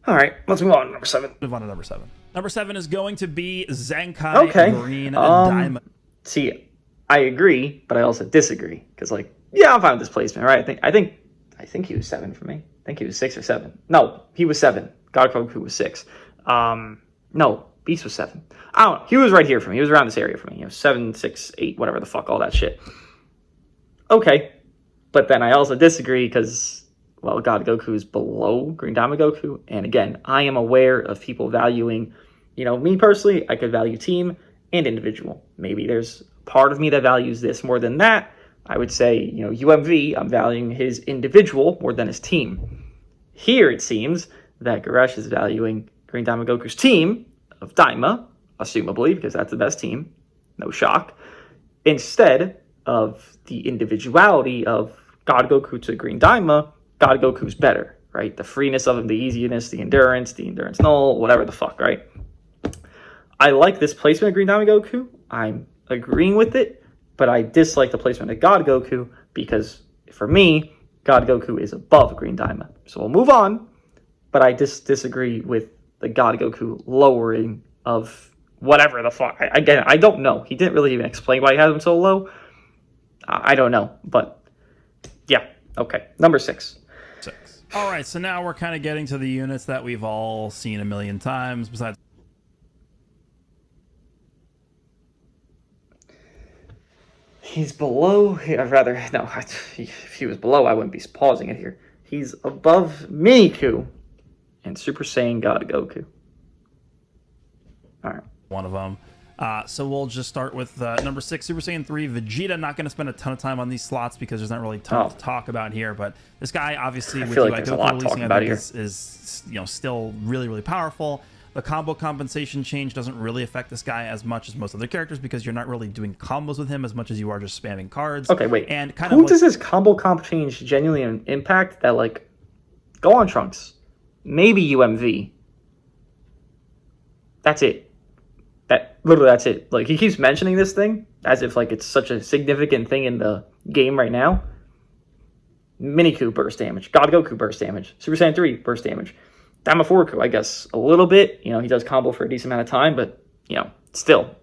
[SPEAKER 1] All right, let's move on to number 7.
[SPEAKER 2] Move on to number 7. Number 7 is going to be Zenkai Green Diamond.
[SPEAKER 1] See, I agree, but I also disagree because, like, yeah, I'm fine with this placement, right? I think he was 7 for me. I think he was 6 or 7. No, he was 7. God Goku was 6. No, Beast was 7. I don't know. He was right here for me. He was around this area for me. 7, 6, 8, whatever the fuck, all that shit. Okay, but then I also disagree because, well, God Goku is below Green Diamond Goku, and again, I am aware of people valuing, me personally, I could value team and individual. Maybe there's part of me that values this more than that. I would say, UMV, I'm valuing his individual more than his team. Here, it seems that Goresh is valuing Green Diamond Goku's team of Daima, assumably, because that's the best team, no shock, instead of the individuality of God Goku to Green Daima. God Goku's better, right? The freeness of him, the easiness, the endurance null, whatever the fuck, right? I like this placement of Green Diamond Goku. I'm agreeing with it, but I dislike the placement of God Goku because, for me, God Goku is above Green Daima. So we'll move on, but I disagree with the God Goku lowering of whatever the fuck. Again, I don't know. He didn't really even explain why he has him so low. I don't know, but yeah, okay. Number 6.
[SPEAKER 2] All right, so now we're kind of getting to the units that we've all seen a million times, besides...
[SPEAKER 1] He's below... if he was below, I wouldn't be pausing it here. He's above Miniku and Super Saiyan God Goku. All right.
[SPEAKER 2] One of them. So we'll just start with number 6, Super Saiyan 3, Vegeta. Not going to spend a ton of time on these slots because there's not really a ton to talk about here. But this guy, obviously, with UI Goku releasing, I think is still really, really powerful. The combo compensation change doesn't really affect this guy as much as most other characters because you're not really doing combos with him as much as you are just spamming cards.
[SPEAKER 1] Okay, wait.
[SPEAKER 2] And
[SPEAKER 1] who does this combo comp change genuinely impact? That, like, go on, Trunks. Maybe UMV. That's it. Literally, that's it. Like, he keeps mentioning this thing as if, like, it's such a significant thing in the game right now. Miniku burst damage. God Goku burst damage. Super Saiyan 3 burst damage. Damaforku, I guess, a little bit. He does combo for a decent amount of time, but, still,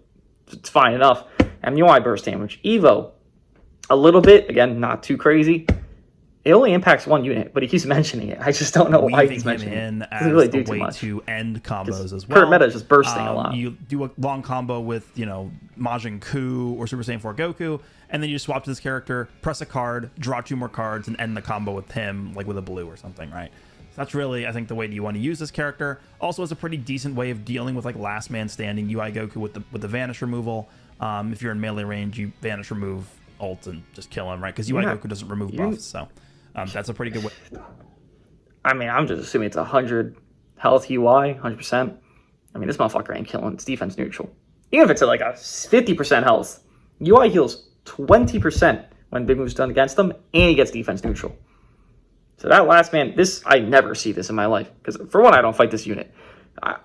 [SPEAKER 1] it's fine enough. MUI burst damage. Evo, a little bit. Again, not too crazy. It only impacts one unit, but he keeps mentioning it. I just don't know why he's mentioning
[SPEAKER 2] him in
[SPEAKER 1] it.
[SPEAKER 2] as
[SPEAKER 1] Really
[SPEAKER 2] a
[SPEAKER 1] do too
[SPEAKER 2] way
[SPEAKER 1] much.
[SPEAKER 2] to end combos as well.
[SPEAKER 1] Current meta is just bursting a lot.
[SPEAKER 2] You do a long combo with, Majin Ku or Super Saiyan 4 Goku, and then you swap to this character, press a card, draw 2 more cards, and end the combo with him, like with a blue or something, right? So that's really, I think, the way you want to use this character. Also has a pretty decent way of dealing with like last man standing UI Goku with the vanish removal. If you're in melee range, you vanish, remove, ult, and just kill him, right? Because UI Goku doesn't remove buffs, so that's a pretty good way.
[SPEAKER 1] I mean, I'm just assuming it's 100 health UI, 100%. I mean, this motherfucker ain't killing. It's defense neutral. Even if it's at like a 50% health, UI heals 20% when big move's done against them, and he gets defense neutral. So that last man, I never see this in my life. Because for one, I don't fight this unit.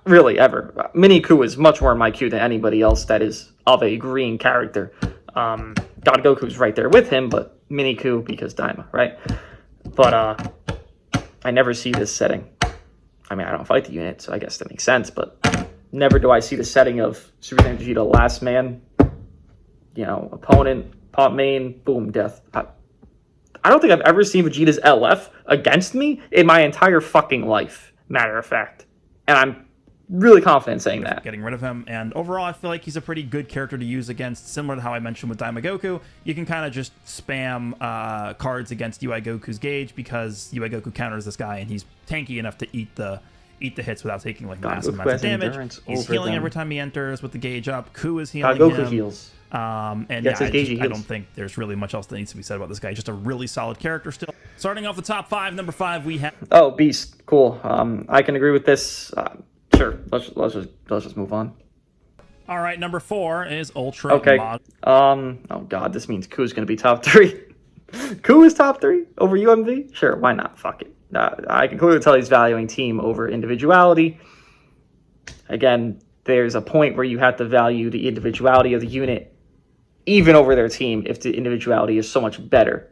[SPEAKER 1] Really, ever. Mini Ku is much more in my queue than anybody else that is of a green character. God Goku's right there with him, but Mini Ku because Daima, right? But I never see this setting. I mean, I don't fight the unit, so I guess that makes sense, but never do I see the setting of Super Saiyan Vegeta last man, opponent, pop main, boom, death. I don't think I've ever seen Vegeta's LF against me in my entire fucking life, matter of fact. And I'm really confident saying that.
[SPEAKER 2] Getting rid of him, and overall I feel like he's a pretty good character to use against, similar to how I mentioned with Daima Goku. You can kind of just spam cards against UI Goku's gauge because UI Goku counters this guy and he's tanky enough to eat the hits without taking like massive amounts of damage. He's healing every time he enters with the gauge up. Ku is healing
[SPEAKER 1] Goku
[SPEAKER 2] him.
[SPEAKER 1] Heals.
[SPEAKER 2] And I don't think there's really much else that needs to be said about this guy. Just a really solid character still. Starting off the top 5, number 5 we have.
[SPEAKER 1] Oh, Beast, cool. I can agree with this. Sure, let's just move on.
[SPEAKER 2] All right, number 4 is Ultra.
[SPEAKER 1] Okay. Oh god, this means Ku's gonna be top 3. Ku is top 3 over UMV? Sure, why not? Fuck it. I can clearly tell he's valuing team over individuality. Again, there's a point where you have to value the individuality of the unit even over their team if the individuality is so much better.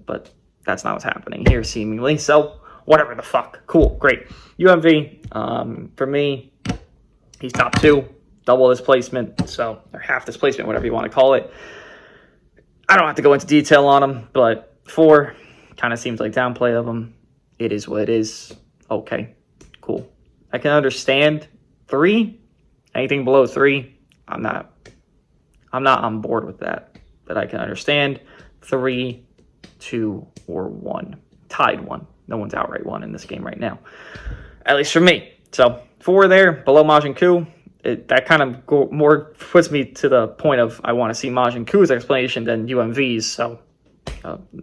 [SPEAKER 1] But that's not what's happening here, seemingly. So, whatever the fuck. Cool, great. UMV, for me, he's top 2. Double this placement, or half this placement, whatever you want to call it. I don't have to go into detail on him, but 4 kind of seems like downplay of him. It is what it is. Okay, cool. I can understand 3. Anything below 3, I'm not on board with that. But I can understand 3, 2, or 1. Tied 1. No one's outright 1 in this game right now. At least for me. So 4 there, below Majin Ku. That kind of more puts me to the point of I want to see Majin Ku's explanation than UMV's. So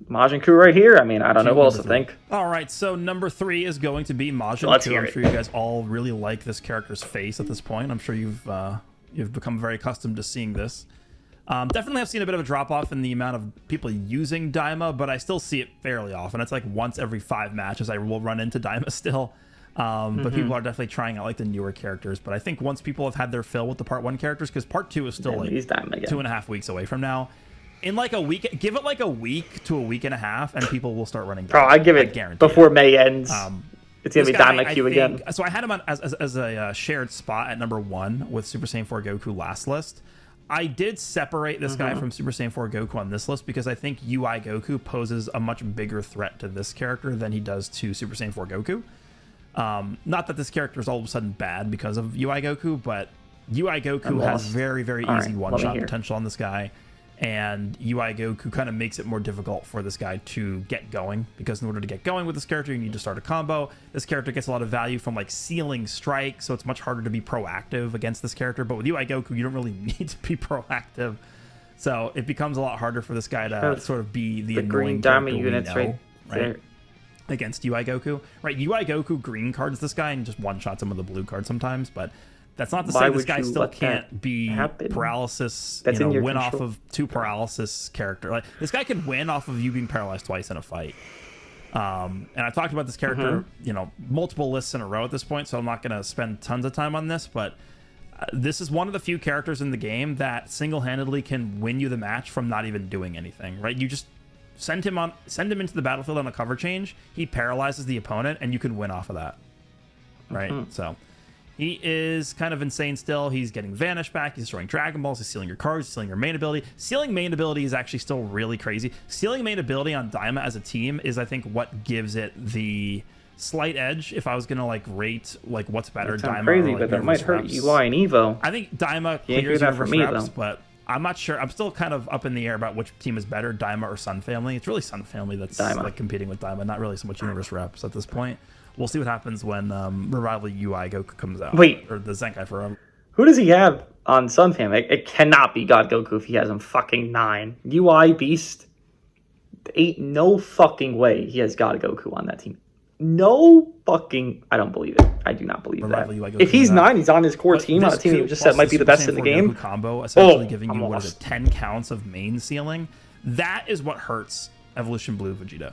[SPEAKER 1] Majin Ku right here. I mean, I don't know what else to think.
[SPEAKER 2] All right, so number 3 is going to be Majin Ku. I'm sure you guys all really like this character's face at this point. I'm sure you've become very accustomed to seeing this. Definitely have seen a bit of a drop-off in the amount of people using Daima, but I still see it fairly often. It's like once every 5 matches I will run into Daima still. But people are definitely trying out like the newer characters. But I think once people have had their fill with the Part 1 characters, because Part 2 is still like 2.5 weeks away from now. In like a week, give it like a week to a week and a half, and people will start running.
[SPEAKER 1] Bro, I give it before May ends. It's gonna be Daima Q again.
[SPEAKER 2] So I had him on as a shared spot at number 1 with Super Saiyan 4 Goku last list. I did separate this guy from Super Saiyan 4 Goku on this list because I think UI Goku poses a much bigger threat to this character than he does to Super Saiyan 4 Goku. Not that this character is all of a sudden bad because of UI Goku, but UI Goku has very, very easy one-shot potential on this guy. And UI Goku kind of makes it more difficult for this guy to get going, because in order to get going with this character, you need to start a combo. This character gets a lot of value from like sealing strike, so it's much harder to be proactive against this character. But with UI Goku, you don't really need to be proactive, so it becomes a lot harder for this guy to sort of be the annoying character units right against UI Goku. Right, UI Goku green cards this guy and just one-shots him with a blue card sometimes, but that's not to say this guy still can't be paralysis, win off of 2 paralysis character. Like, this guy can win off of you being paralyzed twice in a fight. And I've talked about this character, multiple lists in a row at this point, so I'm not going to spend tons of time on this, but this is one of the few characters in the game that single-handedly can win you the match from not even doing anything, right? You just send him into the battlefield on a cover change, he paralyzes the opponent, and you can win off of that, right? So He is kind of insane still. He's getting Vanish back. He's throwing Dragon Balls. He's stealing your cards. He's stealing your main ability. Stealing main ability is actually still really crazy. Stealing main ability on Daima as a team is, I think, what gives it the slight edge. If I was gonna like rate like what's better, Daima
[SPEAKER 1] crazy,
[SPEAKER 2] or, like,
[SPEAKER 1] but that might hurt
[SPEAKER 2] reps.
[SPEAKER 1] UI and Evo.
[SPEAKER 2] I think Daima
[SPEAKER 1] Can't
[SPEAKER 2] clears
[SPEAKER 1] do that for
[SPEAKER 2] universe
[SPEAKER 1] me,
[SPEAKER 2] reps,
[SPEAKER 1] though.
[SPEAKER 2] but I'm not sure. I'm still kind of up in the air about which team is better, Daima or Sun Family. It's really Sun Family that's
[SPEAKER 1] Daima.
[SPEAKER 2] like competing with Daima, not really so much universe reps at this point. We'll see what happens when Revival UI Goku comes out.
[SPEAKER 1] Wait.
[SPEAKER 2] Or the Zenkai for
[SPEAKER 1] Who does he have on Sun Fam? It cannot be God Goku if he has him fucking 9. UI Beast, ain't no fucking way he has God Goku on that team. No fucking... I don't believe it. I do not believe
[SPEAKER 2] Revival
[SPEAKER 1] that.
[SPEAKER 2] UI Goku
[SPEAKER 1] If he's
[SPEAKER 2] out.
[SPEAKER 1] 9, he's on his core
[SPEAKER 2] But
[SPEAKER 1] team, on a
[SPEAKER 2] this
[SPEAKER 1] team
[SPEAKER 2] coup
[SPEAKER 1] that just said
[SPEAKER 2] plus
[SPEAKER 1] might be the
[SPEAKER 2] Super
[SPEAKER 1] best
[SPEAKER 2] Saiyan
[SPEAKER 1] in the
[SPEAKER 2] 4
[SPEAKER 1] game.
[SPEAKER 2] Goku combo, essentially giving
[SPEAKER 1] I'm
[SPEAKER 2] you, what is
[SPEAKER 1] lost.
[SPEAKER 2] it, 10 counts of main ceiling. That is what hurts Evolution Blue Vegeta.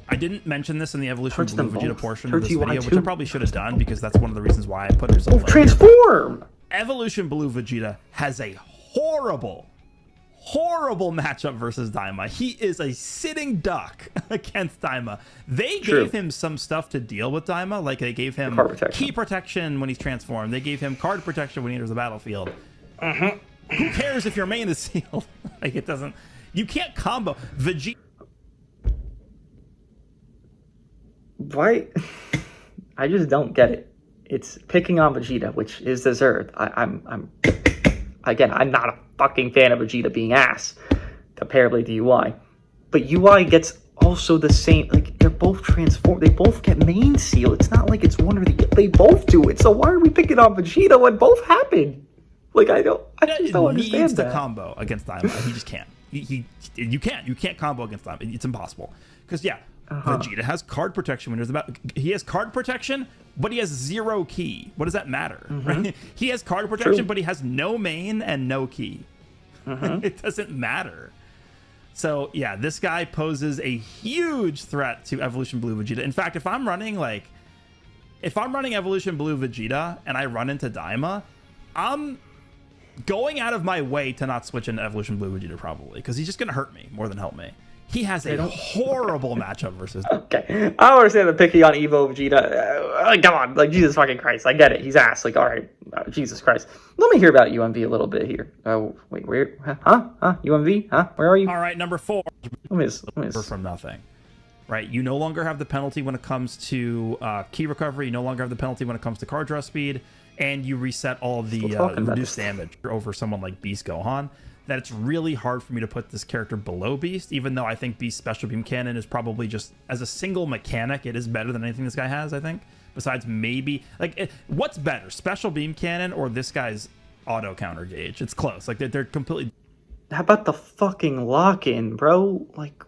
[SPEAKER 2] I didn't mention this in the Evolution
[SPEAKER 1] Hurts
[SPEAKER 2] Blue
[SPEAKER 1] them
[SPEAKER 2] Vegeta
[SPEAKER 1] both.
[SPEAKER 2] portion of
[SPEAKER 1] Hurts
[SPEAKER 2] this
[SPEAKER 1] you
[SPEAKER 2] video,
[SPEAKER 1] too.
[SPEAKER 2] which I probably should have done because that's one of the reasons why I put him so low here.
[SPEAKER 1] Transform!
[SPEAKER 2] Evolution Blue Vegeta has a horrible matchup versus Daima. He is a sitting duck against Daima. They
[SPEAKER 1] True.
[SPEAKER 2] gave him some stuff to deal with Daima, like they gave him
[SPEAKER 1] Card protection.
[SPEAKER 2] key protection when he's transformed. They gave him card protection when he enters the battlefield. Who cares if your main is sealed? Like, it doesn't... You can't combo. Vegeta...
[SPEAKER 1] Why? I just don't get it. It's picking on Vegeta, which is deserved. I'm not a fucking fan of Vegeta being ass, comparably to UI. But UI gets also the same, like, they're both transformed. They both get main seal. It's not like it's one or the other. They both do it. So why are we picking on Vegeta when both happen? Like, I just don't understand
[SPEAKER 2] needs
[SPEAKER 1] that.
[SPEAKER 2] to combo against Daima. He just can't. You can't combo against Daima. It's impossible. Because Vegeta has card protection when there's about. He has card protection, but he has 0 key. What does that matter? Right? He has card protection,
[SPEAKER 1] True.
[SPEAKER 2] but he has no main and no key. It doesn't matter. So yeah, this guy poses a huge threat to Evolution Blue Vegeta. In fact, if I'm running Evolution Blue Vegeta and I run into Daima, I'm going out of my way to not switch into Evolution Blue Vegeta probably, because he's just going to hurt me more than help me. He has a horrible matchup versus...
[SPEAKER 1] Okay, I don't understand the picking on Evo Vegeta. Come on, like, Jesus fucking Christ. I get it. He's ass. Like, all right, Jesus Christ. Let me hear about UMV a little bit here. Oh, wait, where? Huh? UMV? Huh? Where are you?
[SPEAKER 2] All right, number 4.
[SPEAKER 1] Let me
[SPEAKER 2] From nothing. Right, you no longer have the penalty when it comes to key recovery. You no longer have the penalty when it comes to card draw speed, and you reset all of the reduced damage over someone like Beast Gohan. That it's really hard for me to put this character below Beast, even though I think Beast Special Beam Cannon is probably just, as a single mechanic, it is better than anything this guy has, I think. Besides maybe, like, what's better, Special Beam Cannon or this guy's auto counter gauge? It's close. Like, they're completely...
[SPEAKER 1] How about the fucking lock-in, bro? Like,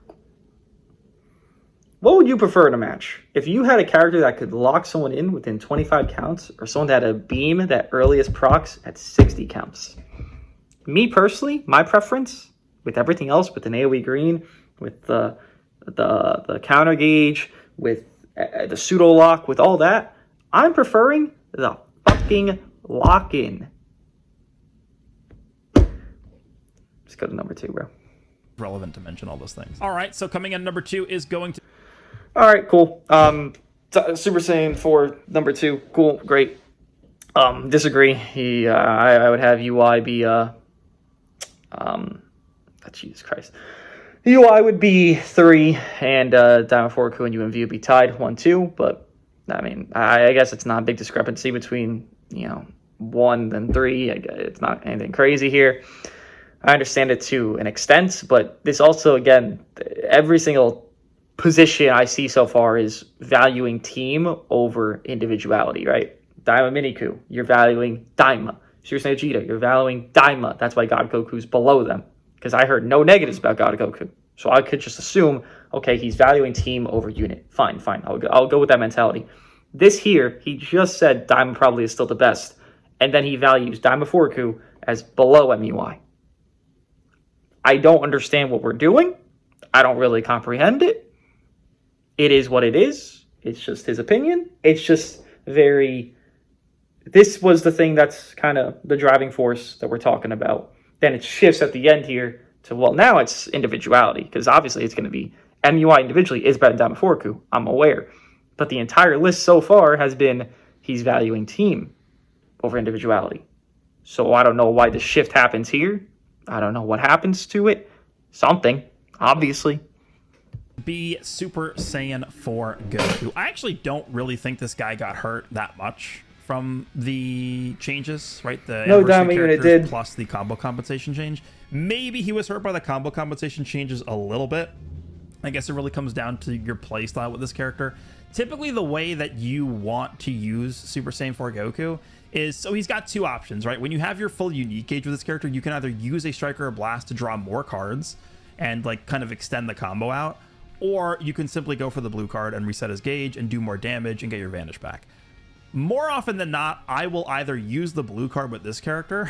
[SPEAKER 1] what would you prefer in a match? If you had a character that could lock someone in within 25 counts, or someone that had a beam that earliest procs at 60 counts? Me personally, my preference, with everything else, with an AoE green, with the counter gauge, with the pseudo lock, with all that, I'm preferring the fucking lock-in. Let's go to number 2, bro.
[SPEAKER 2] relevant to mention all those things. All right, so coming in number 2 is going to...
[SPEAKER 1] All right, cool. Super Saiyan 4, number 2, cool, great. Disagree. I would have UI be Jesus Christ. UI would be 3, and Diamond Forku and UMV would be tied 1-2. But I mean, I guess it's not a big discrepancy between 1 and 3. It's not anything crazy here. I understand it to an extent, but this also, again, every single position I see so far is valuing team over individuality, right? Daima Miniku, you're valuing Daima. Super Saiyan Vegeta, you're valuing Daima. That's why God Goku's below them. Because I heard no negatives about God Goku. So I could just assume, okay, he's valuing team over unit. Fine. I'll go with that mentality. This here, he just said Daima probably is still the best. And then he values Daima Forku as below MUI. I don't understand what we're doing. I don't really comprehend it. It is what it is. It's just his opinion. It's just very... This was the thing that's kind of the driving force that we're talking about. Then it shifts at the end here to, well, now it's individuality, because obviously it's going to be MUI individually is better than Damaforku. I'm aware. But the entire list so far has been he's valuing team. over individuality. So I don't know why the shift happens here. I don't know what happens to it. Something, obviously.
[SPEAKER 2] Be Super Saiyan 4 Goku. I actually don't really think this guy got hurt that much from the changes, right? The
[SPEAKER 1] No
[SPEAKER 2] anniversary
[SPEAKER 1] damn unit
[SPEAKER 2] characters
[SPEAKER 1] did.
[SPEAKER 2] plus the combo compensation change. Maybe he was hurt by the combo compensation changes a little bit. I guess it really comes down to your playstyle with this character. Typically, the way that you want to use Super Saiyan 4 Goku is, so he's got two options, right? When you have your full unique gauge with this character, you can either use a Striker or Blast to draw more cards and like kind of extend the combo out, or you can simply go for the blue card and reset his gauge and do more damage and get your Vanish back. More often than not, I will either use the blue card with this character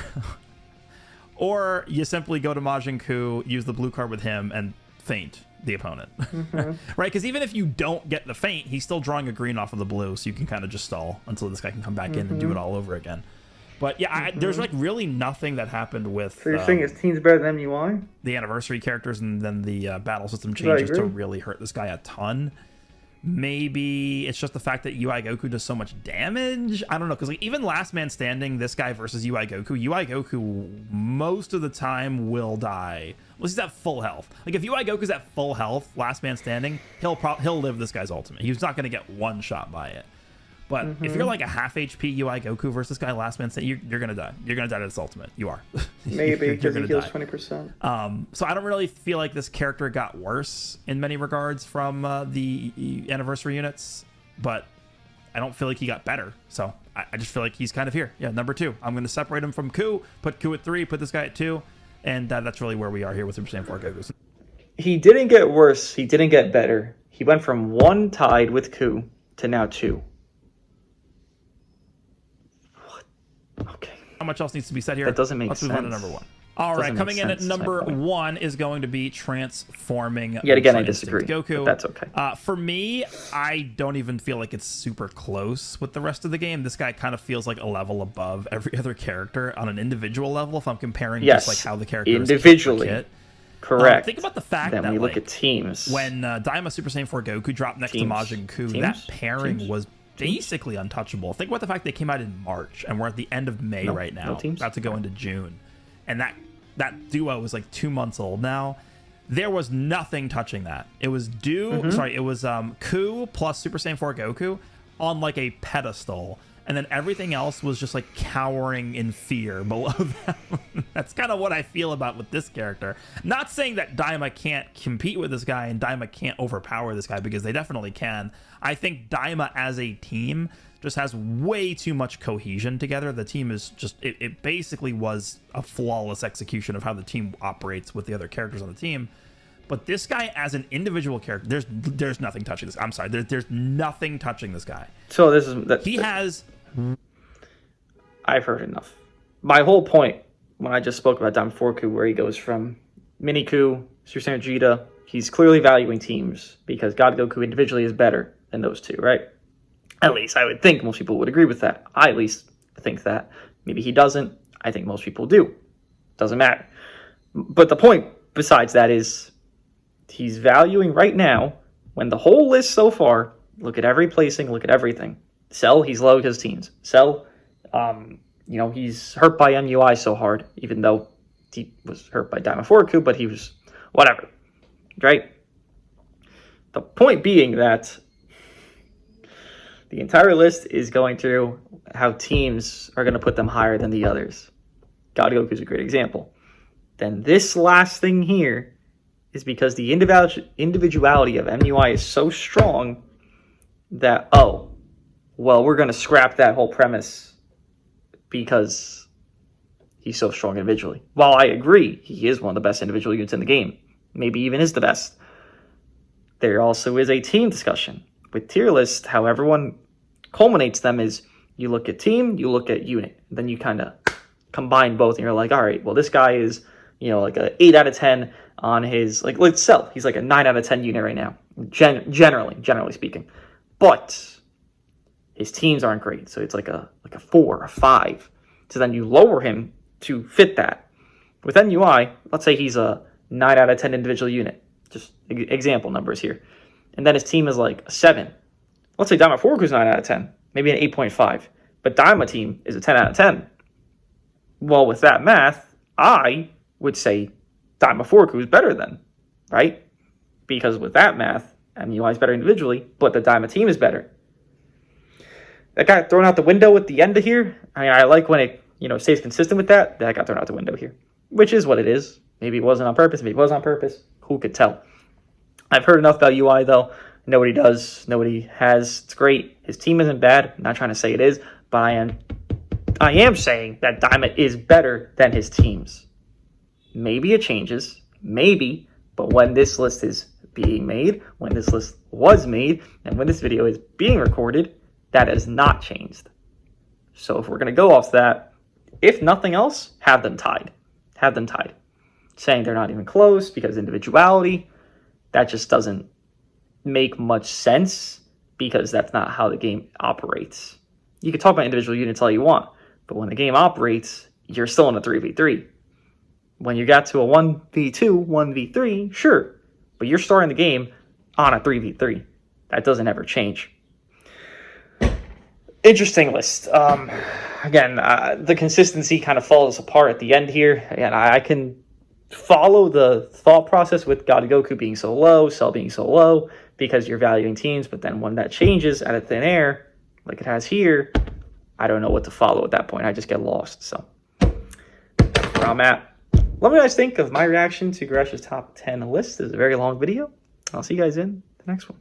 [SPEAKER 2] or you simply go to Majin Ku, use the blue card with him, and feint the opponent. Right? Because even if you don't get the feint, he's still drawing a green off of the blue, so you can kind of just stall until this guy can come back in and do it all over again. But yeah, there's like really nothing that happened with.
[SPEAKER 1] So you're saying his team's better than MUI?
[SPEAKER 2] The anniversary characters and then the battle system changes to really hurt this guy a ton. Maybe it's just the fact that UI Goku does so much damage. I don't know, because like even Last Man Standing, this guy versus UI Goku most of the time will die. Unless he's at full health. Like if UI Goku's at full health, Last Man Standing, he'll live this guy's ultimate. He's not going to get one shot by it. But if you're like a half HP UI Goku versus this guy Last Man Standing, you're going to die. You're going to die to this ultimate. You are.
[SPEAKER 1] Maybe because he heals 20%.
[SPEAKER 2] So I don't really feel like this character got worse in many regards from the anniversary units, but I don't feel like he got better. So I just feel like he's kind of here. Yeah, number 2. I'm going to separate him from Ku, put Ku at 3, put this guy at 2, and that's really where we are here with Super Saiyan 4 Goku.
[SPEAKER 1] He didn't get worse. He didn't get better. He went from 1 tied with Ku to now 2. Okay.
[SPEAKER 2] How much else needs to be said here?
[SPEAKER 1] That doesn't make
[SPEAKER 2] Let's
[SPEAKER 1] sense.
[SPEAKER 2] move on to number 1. All right, coming in at number 1 is going to be transforming.
[SPEAKER 1] Yet again, I disagree.
[SPEAKER 2] Goku.
[SPEAKER 1] But that's okay.
[SPEAKER 2] For me, I don't even feel like it's super close with the rest of the game. This guy kind of feels like a level above every other character on an individual level. If I'm comparing just like how the character
[SPEAKER 1] individually.
[SPEAKER 2] is
[SPEAKER 1] Correct.
[SPEAKER 2] Think about the fact
[SPEAKER 1] that when you
[SPEAKER 2] like,
[SPEAKER 1] look at teams,
[SPEAKER 2] when Daima Super Saiyan 4 Goku dropped next to Majin Ku, that pairing was basically untouchable. Think about the fact they came out in March and we're at the end of May right now, about to go into June, and that duo was like 2 months old now. There was nothing touching that. It was it was Ku plus Super Saiyan 4 Goku on like a pedestal, and then everything else was just like cowering in fear below them. That's kind of what I feel about with this character. Not saying that Daima can't compete with this guy and Daima can't overpower this guy, because they definitely can. I think Daima as a team just has way too much cohesion together. The team is just, it basically was a flawless execution of how the team operates with the other characters on the team. But this guy as an individual character, there's nothing touching this. I'm sorry, there's nothing touching this guy.
[SPEAKER 1] So this is
[SPEAKER 2] he has.
[SPEAKER 1] I've heard enough. My whole point when I just spoke about Daima 4 Ku, where he goes from Mini Ku, Super Saiyan Vegeta, he's clearly valuing teams because God Goku individually is better than those two, right? At least I would think most people would agree with that. I at least think that. Maybe he doesn't. I think most people do. Doesn't matter. But the point besides that is he's valuing right now, when the whole list so far, look at every placing, look at everything. Cell, he's low because teams. Cell, he's hurt by MUI so hard, even though he was hurt by Daima 4 Ku, but he was whatever, right? The point being that the entire list is going through how teams are going to put them higher than the others. God Goku is a great example. Then this last thing here is because the individuality of MUI is so strong that, we're going to scrap that whole premise because he's so strong individually. While I agree, he is one of the best individual units in the game, maybe even is the best, there also is a team discussion. With tier list, how everyone culminates them is you look at team, you look at unit, then you kind of combine both, and you're like, all right, well, this guy is, like a 8 out of 10 on his, like, let's sell. He's like a 9 out of 10 unit right now, generally speaking. But his teams aren't great, so it's like a 4, a 5. So then you lower him to fit that. With NUI, let's say he's a 9 out of 10 individual unit. Just example numbers here. And then his team is like a 7. Let's say Daima 4 Ku's 9 out of 10, maybe an 8.5. but Daima team is a 10 out of 10. Well, with that math, I would say Daima Forku is better then, right? Because with that math, MUI is better individually, but the Daima team is better. That got thrown out the window at the end of here. I mean, I like when it, stays consistent with that. That got thrown out the window here, which is what it is. Maybe it wasn't on purpose. Maybe it was on purpose. Who could tell? I've heard enough about UI, though. Know what he does. Know what he has. It's great. His team isn't bad. I'm not trying to say it is, but I am saying that Daima is better than his teams. Maybe it changes. Maybe. But when this list is being made, when this list was made, and when this video is being recorded, that has not changed. So if we're going to go off that, if nothing else, have them tied. Have them tied. Saying they're not even close because individuality, that just doesn't make much sense because that's not how the game operates. You can talk about individual units all you want, but when the game operates, you're still in a 3v3. When you got to a 1v2, 1v3, sure, but you're starting the game on a 3v3. That doesn't ever change. Interesting list. Again, the consistency kind of falls apart at the end here. Again, I can follow the thought process with God Goku being so low, Cell being so low, because you're valuing teams, but then when that changes out of thin air, like it has here, I don't know what to follow at that point. I just get lost. So, that's where I'm at. Let me know what you guys think of my reaction to Goresh's top 10 list. This is a very long video. I'll see you guys in the next one.